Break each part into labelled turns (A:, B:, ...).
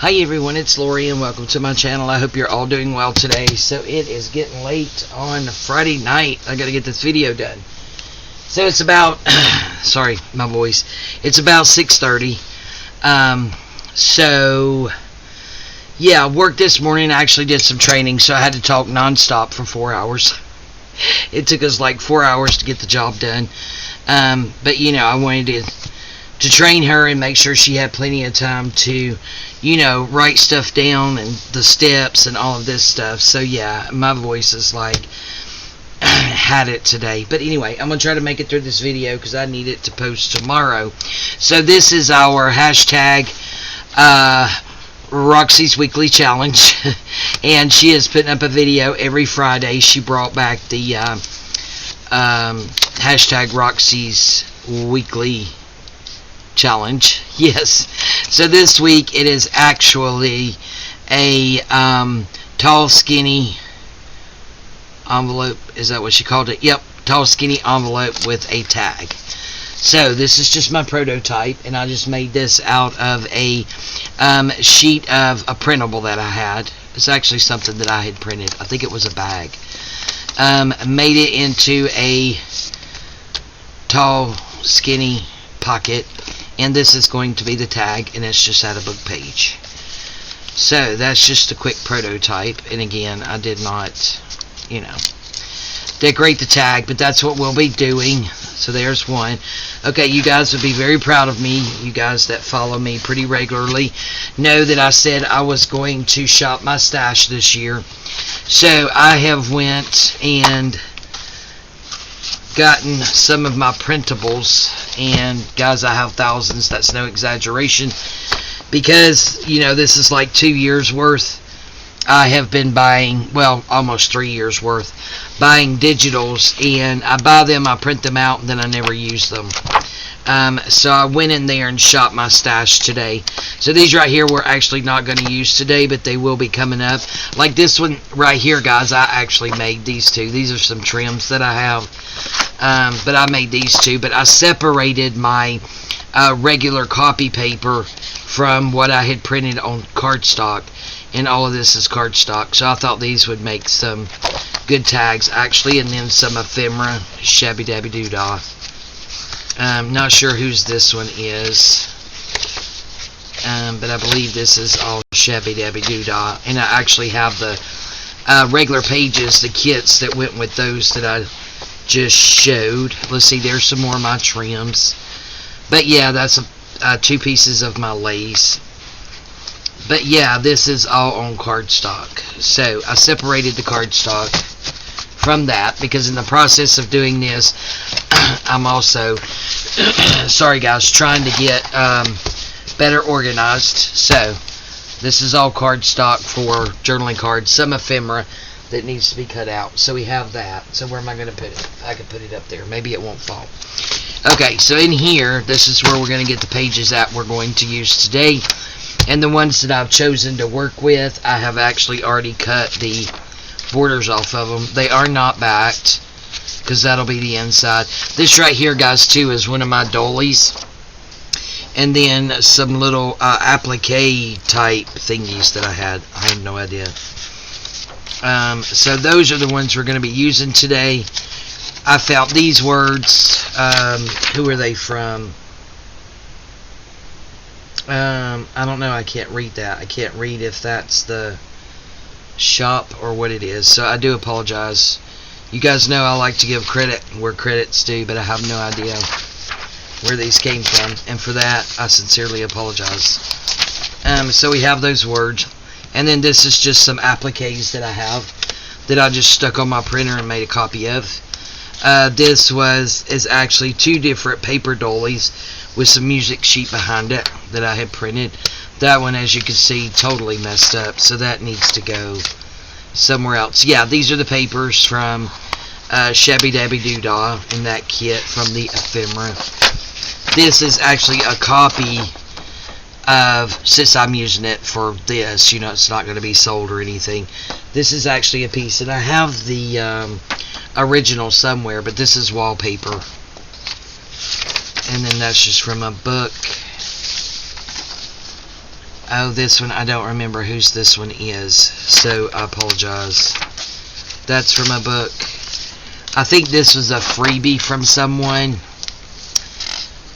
A: Hi everyone, it's Lori and welcome to my channel. I hope you're all doing well today. So it is getting late on Friday night. I gotta get this video done. So it's about, sorry, my voice. It's about 6:30. So yeah, work this morning. I actually did some training, so I had to talk nonstop for 4 hours. It took us like 4 hours to get the job done. But you know, I wanted to train her and make sure she had plenty of time to, you know, write stuff down and the steps and all of this stuff. So yeah, my voice is like had it today. But anyway, I'm gonna try to make it through this video because I need it to post tomorrow. So this is our hashtag Roxy's Weekly Challenge, and she is putting up a video every Friday. She brought back the hashtag Roxy's Weekly Challenge. Yes. So this week it is actually a tall skinny envelope. Is that what she called it? Yep, tall skinny envelope with a tag. So this is just my prototype, and I just made this out of a sheet of a printable that I had. It's actually something that I had printed. I think it was a bag. Made it into a tall skinny pocket, and this is going to be the tag, and it's just at a book page. So that's just a quick prototype, and again, I did not, you know, decorate the tag, but that's what we'll be doing. So there's one. Okay, you guys would be very proud of me. You guys that follow me pretty regularly know that I said I was going to shop my stash this year. So I have went and gotten some of my printables, and guys, I have thousands. That's no exaggeration, because you know, this is like 2 years worth. I have been buying, well, almost 3 years worth, buying digitals, and I buy them, I print them out, and then I never use them. So I went in there and shopped my stash today. So these right here we're actually not going to use today, but they will be coming up. Like this one right here, guys, I actually made these two. These are some trims that I have. But I made these two. But I separated my regular copy paper from what I had printed on cardstock. And all of this is cardstock. So I thought these would make some good tags, actually. And then some ephemera, shabby dabby doo-dah. Not sure whose this one is, but I believe this is all shabby dabby doo-dah. And I actually have the regular pages, the kits that went with those that I just showed. Let's see, there's some more of my trims. But yeah, that's 2 pieces of my lace. But yeah, this is all on cardstock. So I separated the cardstock from that, because in the process of doing this, I'm also sorry guys, trying to get better organized. So this is all cardstock for journaling cards, some ephemera that needs to be cut out. So we have that. So where am I going to put it? I can put it up there. Maybe it won't fall. Okay, so in here, this is where we're going to get the pages that we're going to use today. And the ones that I've chosen to work with, I have actually already cut the borders off of them. They are not backed, because that'll be the inside. This right here, guys, too, is one of my dollies. And then some little applique type thingies that I had. I had no idea. So those are the ones we're going to be using today. I found these words. Who are they from? I don't know. I can't read that. I can't read if that's the shop or what it is. So I do apologize. You guys know I like to give credit where credit's due, but I have no idea where these came from, and for that I sincerely apologize. So we have those words, and then this is just some appliques that I have that I just stuck on my printer and made a copy of. This is actually 2 different paper dollies with some music sheet behind it that I had printed. That one, as you can see, totally messed up, so that needs to go somewhere else. Yeah, these are the papers from Shabby Dabby Doo-Dah in that kit from the ephemera. This is actually a copy of, since I'm using it for this, you know, it's not going to be sold or anything. This is actually a piece, and I have the original somewhere, but this is wallpaper. And then that's just from a book Oh, this one, I don't remember whose this one is, so I apologize. That's from a book. I think this was a freebie from someone,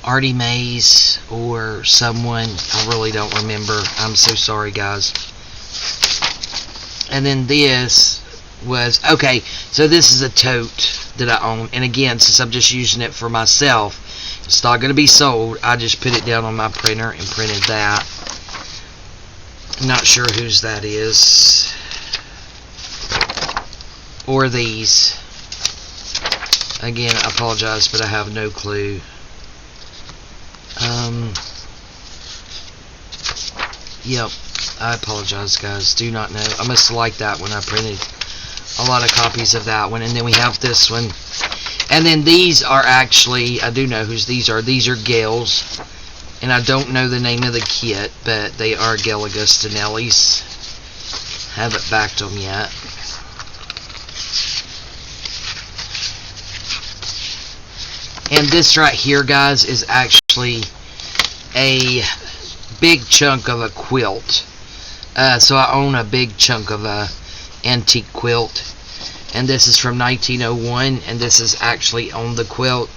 A: Artie Mays or someone. I really don't remember. I'm so sorry, guys. And then this was, okay, so this is a tote that I own. And again, since I'm just using it for myself, it's not going to be sold. I just put it down on my printer and printed that. I'm not sure whose that is. Or these. Again, I apologize, but I have no clue. Yep, I apologize, guys. Do not know. I must have liked that when I printed a lot of copies of that one. And then we have this one. And then these are actually, I do know whose these are. These are Gail's. And I don't know the name of the kit, but they are Gail Augustinelli's. Haven't backed them yet. And this right here, guys, is actually a big chunk of a quilt. So I own a big chunk of a antique quilt. And this is from 1901, and this is actually on the quilt.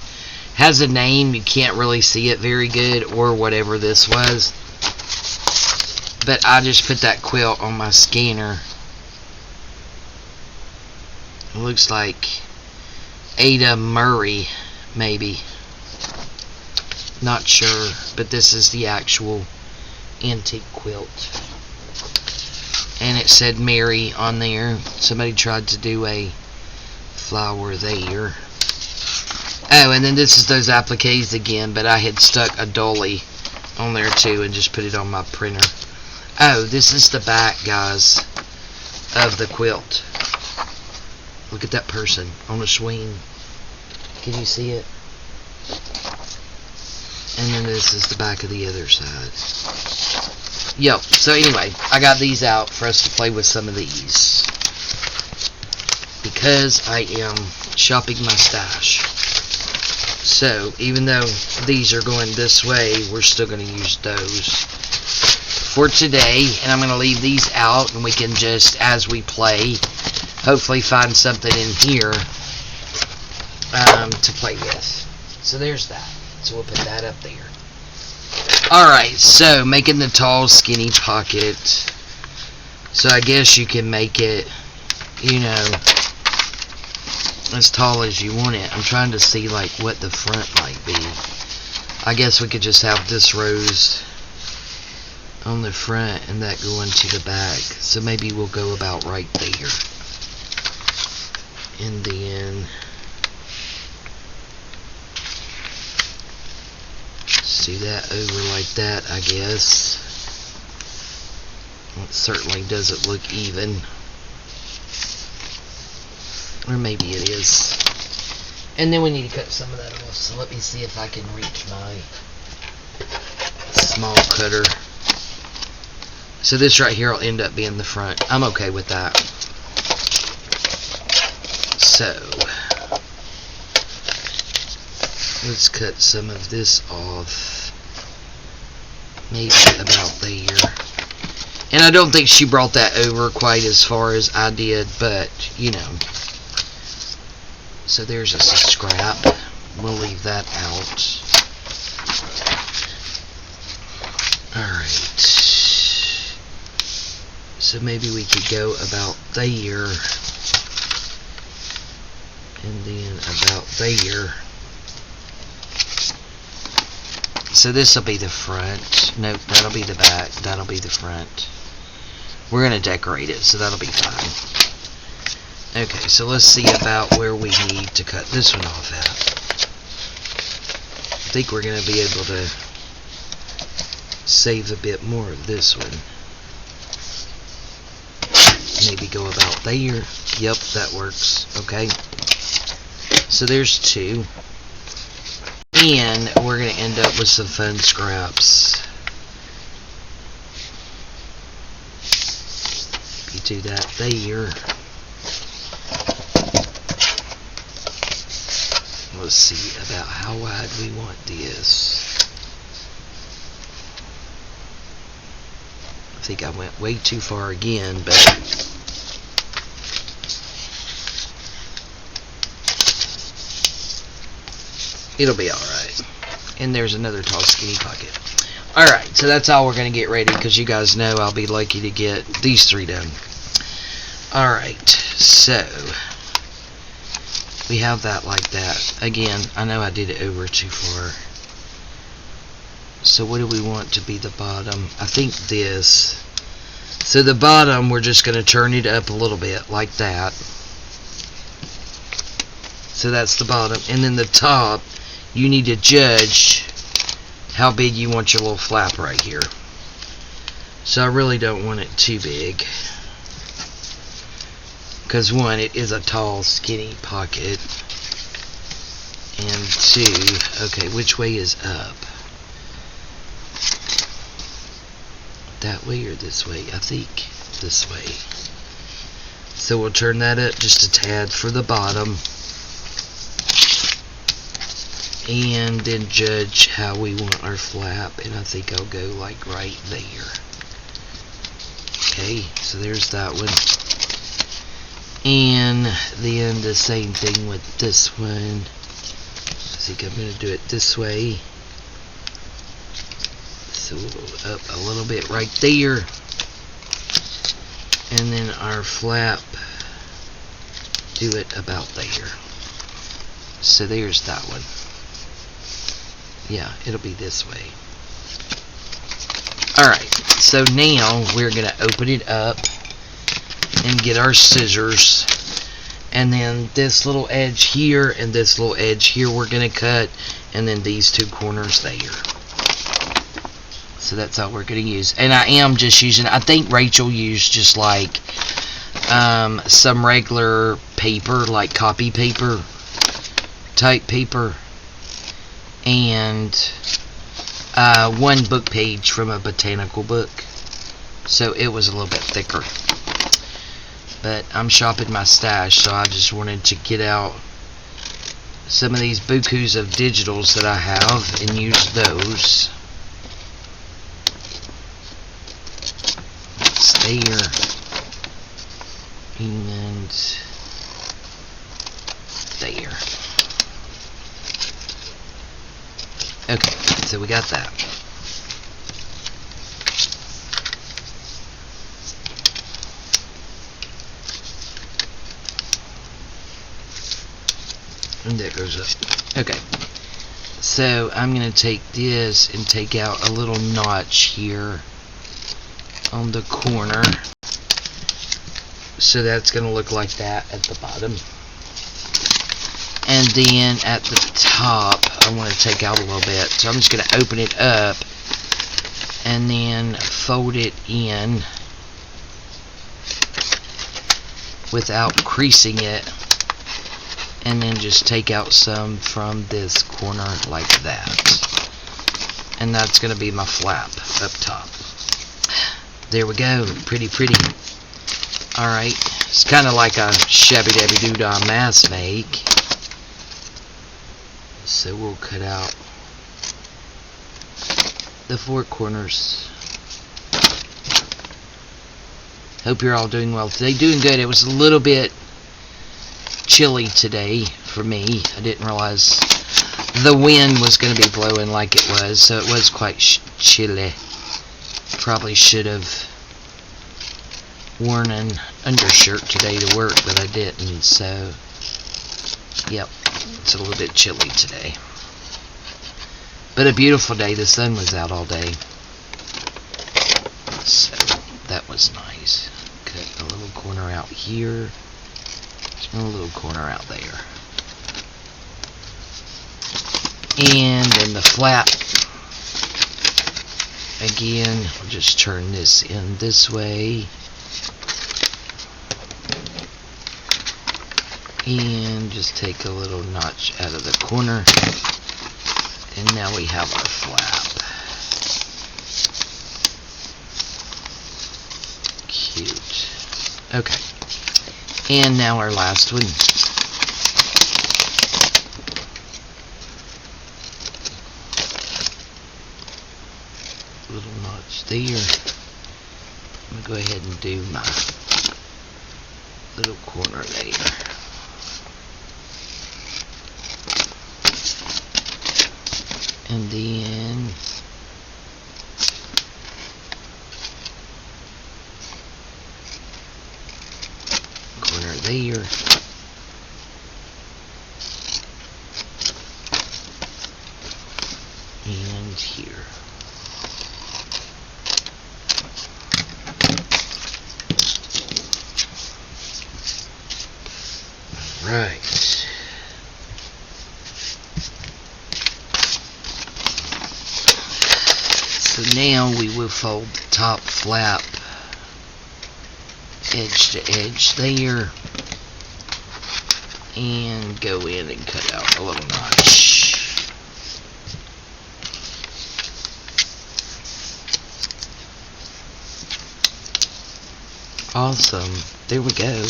A: Has a name, you can't really see it very good, or whatever this was. But I just put that quilt on my scanner. It looks like Ada Murray, maybe. Not sure, but this is the actual antique quilt. And it said Mary on there. Somebody tried to do a flower there. Oh, and then this is those appliques again, but I had stuck a dolly on there too and just put it on my printer. Oh, this is the back, guys, of the quilt. Look at that person on a swing. Can you see it? And then this is the back of the other side. Yep, so anyway, I got these out for us to play with some of these. Because I am shopping my stash. So, even though these are going this way, we're still going to use those for today. And I'm going to leave these out, and we can just, as we play, hopefully find something in here to play with. So there's that. So we'll put that up there. Alright, so making the tall, skinny pocket. So I guess you can make it, you know, as tall as you want it. I'm trying to see like what the front might be. I guess we could just have this rose on the front and that going to the back. So maybe we'll go about right there. And then see that over like that, I guess. It certainly doesn't look even. Or maybe it is. And then we need to cut some of that off. So let me see if I can reach my small cutter. So this right here will end up being the front. I'm okay with that. So let's cut some of this off. Maybe about there. And I don't think she brought that over quite as far as I did, but you know. So there's just a scrap. We'll leave that out. Alright. So maybe we could go about there. And then about there. So this will be the front. Nope, that'll be the back. That'll be the front. We're going to decorate it, so that'll be fine. Okay, so let's see about where we need to cut this one off at. I think we're going to be able to save a bit more of this one. Maybe go about there. Yep, that works. Okay. So there's two. And we're going to end up with some fun scraps. You do that there. Let's see about how wide we want this. think I went way too far again, but it'll be alright. And there's another tall skinny pocket. Alright, so that's all we're going to get ready, because you guys know I'll be lucky to get these 3 done. Alright, so we have that like that. Again, I know I did it over too far. So what do we want to be the bottom? I think this. So the bottom, we're just going to turn it up a little bit like that. So that's the bottom. And then the top, you need to judge how big you want your little flap right here. So I really don't want it too big, because 1, it is a tall skinny pocket, and 2, okay, which way is up? That way or this way? I think this way. So we'll turn that up just a tad for the bottom, and then judge how we want our flap, and I think I'll go like right there. Okay, so there's that one. And then the same thing with this one. I think I'm going to do it this way. So we'll go up a little bit right there. And then our flap, do it about there. So there's that one. Yeah, it'll be this way. Alright, so now we're going to open it up and get our scissors, and then this little edge here and this little edge here we're going to cut, and then these 2 corners there. So that's all we're going to use. And I am just using, I think Rachel used just like some regular paper, like copy paper type paper, and 1 book page from a botanical book, so it was a little bit thicker. But I'm shopping my stash, so I just wanted to get out some of these bukus of digitals that I have and use those. That's there. And there. Okay, so we got that. And that goes up. Okay, so I'm going to take this and take out a little notch here on the corner. So that's going to look like that at the bottom. And then at the top, I want to take out a little bit. So I'm just going to open it up and then fold it in without creasing it. And then just take out some from this corner like that. And that's going to be my flap up top. There we go. Pretty, pretty. Alright. It's kind of like a shabby-dabby-doo-dah mask make. So we'll cut out the 4 corners. Hope you're all doing well today. Doing good. It was a little bit chilly today for me. I didn't realize the wind was going to be blowing like it was, so it was quite chilly. Probably should have worn an undershirt today to work, but I didn't, so yep, it's a little bit chilly today. But a beautiful day. The sun was out all day, so that was nice. Cut a little corner out here. A little corner out there. And then the flap, again, we'll just turn this in this way. And just take a little notch out of the corner. And now we have our flap. Cute. Okay. And now our last one. Little notch there. I'm going to go ahead and do my little corner there. And then corner there. And here. Right. So now we will fold the top flap edge to edge there and go in and cut out a little notch. Awesome. There we go.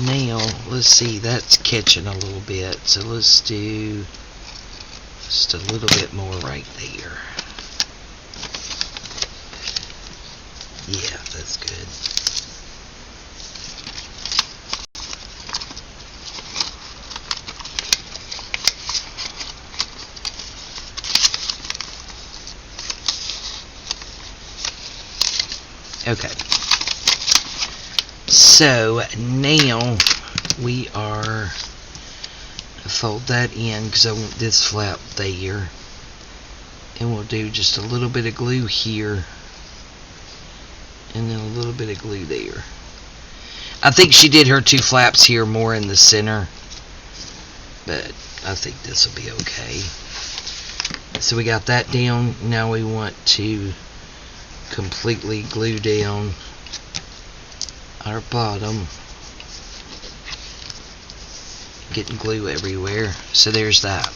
A: Now, let's see, that's catching a little bit, so let's do just a little bit more right there. Yeah, that's good. Okay. So now we are fold that in because I want this flap there, and we'll do just a little bit of glue here and then a little bit of glue there. I think she did her two flaps here more in the center, but I think this will be okay. So we got that down. Now we want to completely glue down our bottom, getting glue everywhere. So there's that.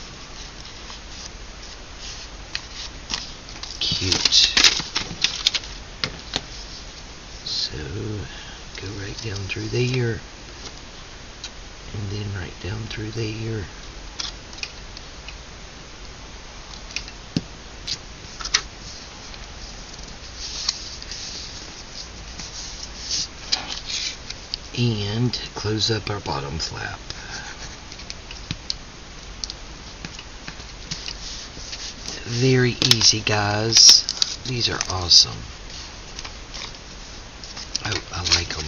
A: Cute. So go right down through there, and then right down through there. And close up our bottom flap. Very easy, guys. These are awesome. Oh, I like them.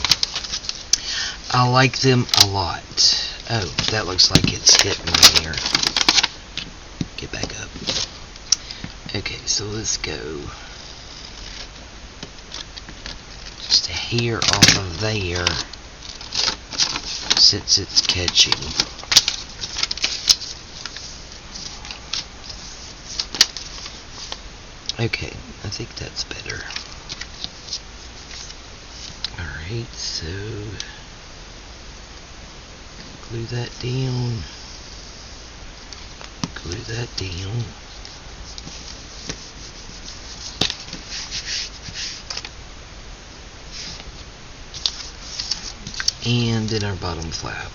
A: I like them a lot. Oh, that looks like it's hitting me here. Get back up. Okay, so let's go just a hair off of there, since it's catching. Okay, I think that's better. Alright, so glue that down, glue that down. And then our bottom flap.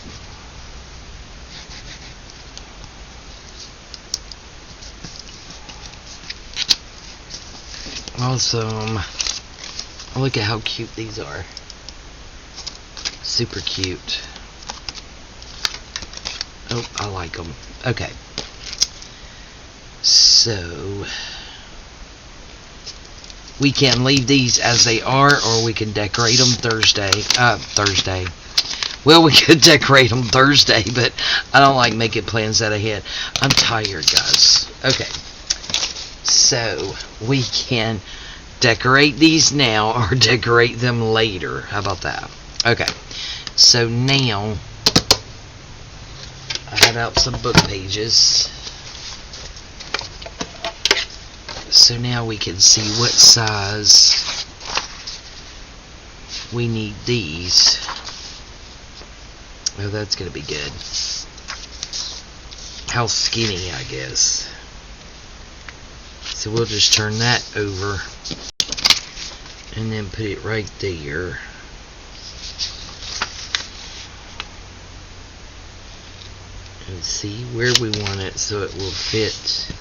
A: Awesome. Look at how cute these are. Super cute. Oh, I like them. Okay. So we can leave these as they are, or we can decorate them Thursday. Well, we could decorate them Thursday, but I don't like making plans that ahead. I'm tired, guys. Okay. So we can decorate these now or decorate them later. How about that? Okay. So now I had out some book pages. So now we can see what size we need these. Oh, that's going to be good. How skinny, I guess. So we'll just turn that over and then put it right there. And see where we want it so it will fit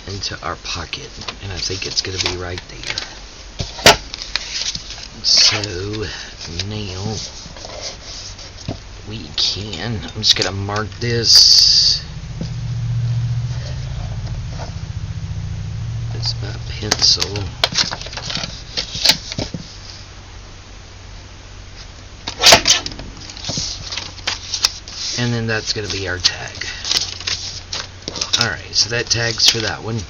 A: into our pocket. And I think it's going to be right there. So now we can, I'm just going to mark this. That's my pencil. And then that's going to be our tag. Alright, so that tag's for that one.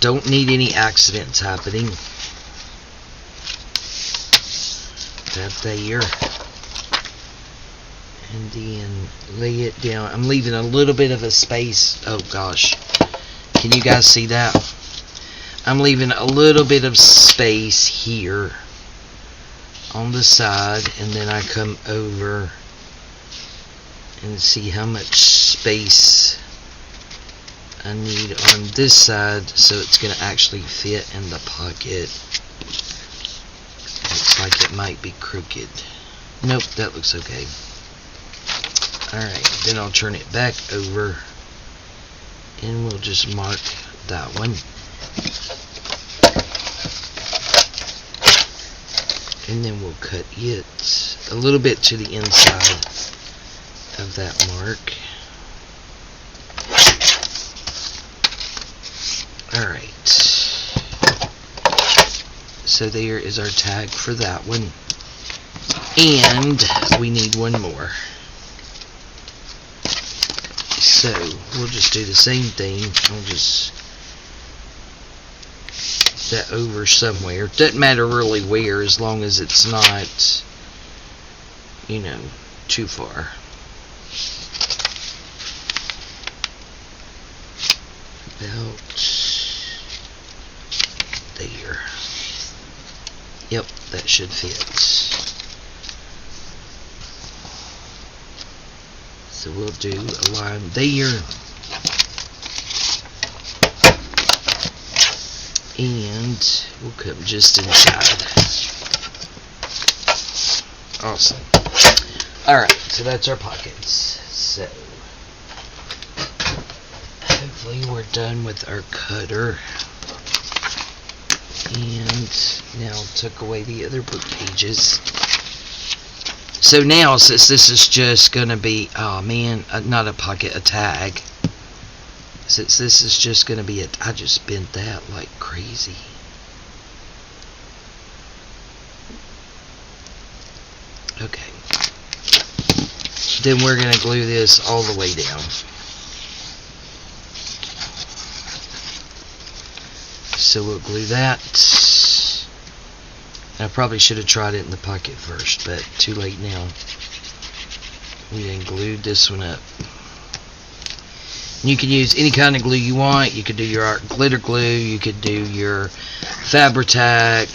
A: Don't need any accidents happening. That there. And then lay it down. I'm leaving a little bit of a space. Oh gosh. Can you guys see that? I'm leaving a little bit of space here on the side, and then I come over and see how much space I need on this side so it's going to actually fit in the pocket. Looks like it might be crooked. Nope, that looks okay. Alright, then I'll turn it back over and we'll just mark that one. And then we'll cut it a little bit to the inside of that mark. Alright, so there is our tag for that one, and we need one more. So we'll just do the same thing. We'll just set that over somewhere. Doesn't matter really where, as long as it's not, you know, too far. About there. Yep, that should fit. So we'll do a line there. And we'll come just inside. Awesome. Alright, so that's our pockets. So hopefully we're done with our cutter. And now took away the other book pages. So now, since this is just going to be, oh man, not a pocket, a tag. Since this is just going to be I just bent that like crazy. Okay. Then we're going to glue this all the way down. So we'll glue that. I probably should have tried it in the pocket first, but too late now. We then glued this one up. You can use any kind of glue you want. You could do your art glitter glue. You could do your Fabri-Tac.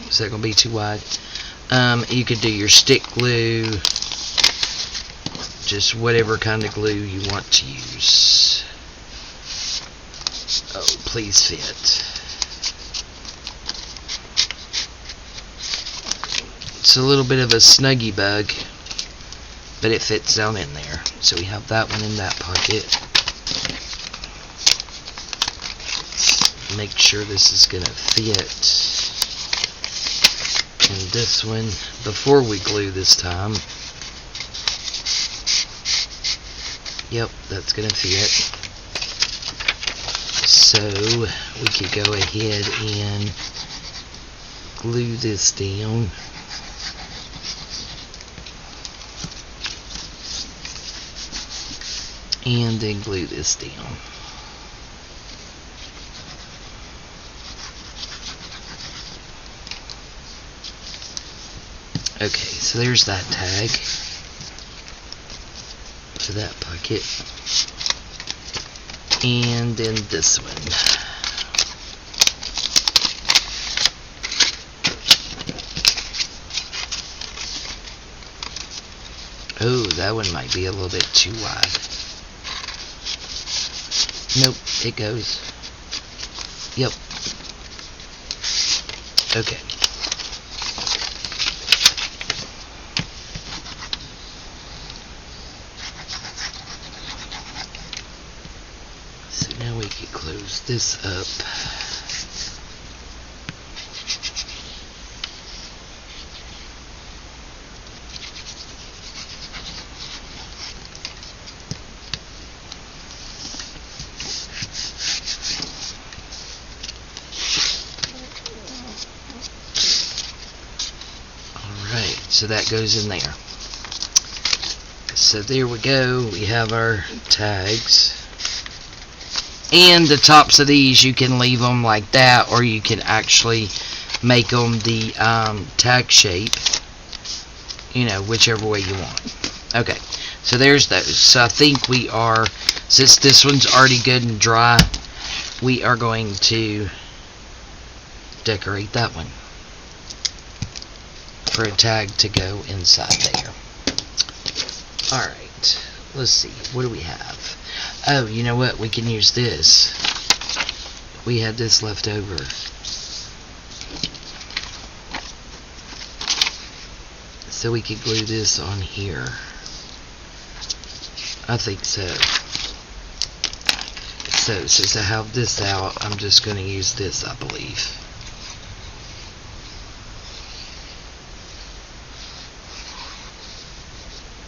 A: Is that going to be too wide? You could do your stick glue. Just whatever kind of glue you want to use. Oh, please fit. It's a little bit of a snuggy bug, but it fits down in there. So we have that one in that pocket. Make sure this is going to fit. And this one, before we glue this time. Yep, that's going to fit. So we could go ahead and glue this down. And then glue this down. Okay, so there's that tag for that pocket. And then this one. Oh, that one might be a little bit too wide. Nope, it goes. Yep. Okay. So now we can close this up. So that goes in there. So there we go. We have our tags. And the tops of these, you can leave them like that, or you can actually make them the tag shape. You know, whichever way you want. Okay, so there's those. So I think we are, since this one's already good and dry, we are going to decorate that one for a tag to go inside there. Alright, let's see, what do we have? Oh, you know what, we can use this. We had this left over. So we could glue this on here. I think so. So, since I have this out, I'm just going to use this, I believe.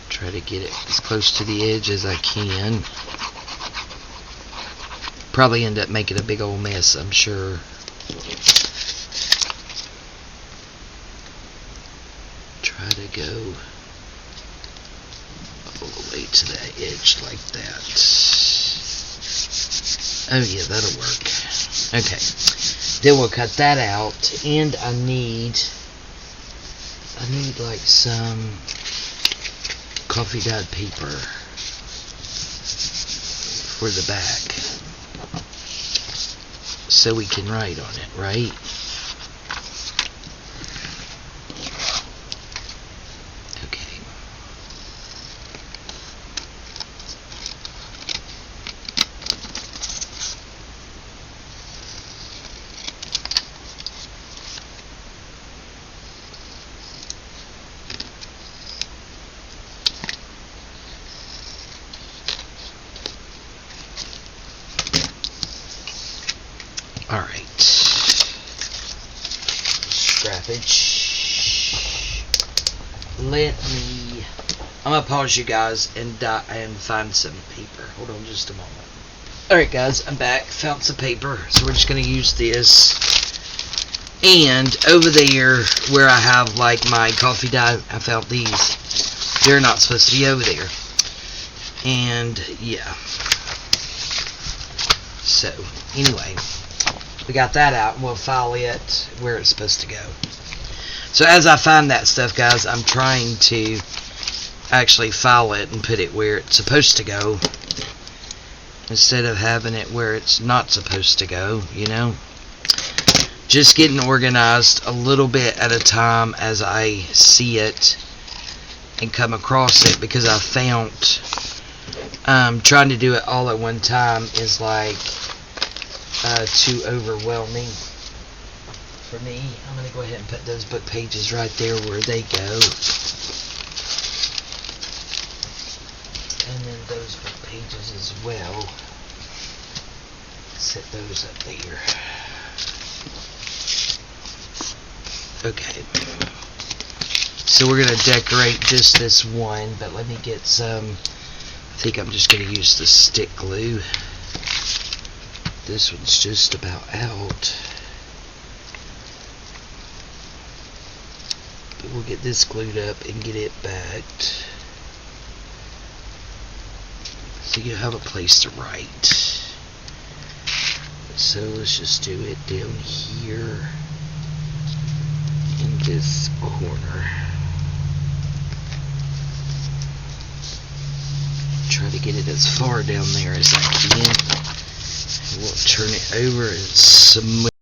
A: Try to get it as close to the edge as I can. Probably end up making a big old mess, I'm sure. Try to go all the way to that edge like that. Oh yeah, that'll work. Okay, then we'll cut that out, and I need like some coffee dyed paper for the back, so we can write on it, right? Alright, scrappage. I'm gonna pause you guys and find some paper. Hold on just a moment. Alright guys, I'm back, found some paper, so we're just gonna use this. And over there where I have like my coffee dye, I found these. They're not supposed to be over there. And yeah. So, anyway. We got that out, and we'll file it where it's supposed to go. So as I find that stuff, guys, I'm trying to actually file it and put it where it's supposed to go, instead of having it where it's not supposed to go, you know. Just getting organized a little bit at a time as I see it and come across it, because I found trying to do it all at one time is like too overwhelming for me. I'm going to go ahead and put those book pages right there where they go. And then those book pages as well. Set those up there. Okay. So we're going to decorate just this one, but let me get some, I think I'm just going to use the stick glue. This one's just about out. But we'll get this glued up and get it backed, so you have a place to write. So let's just do it down here in this corner. Try to get it as far down there as I can. We'll turn it over and smooth.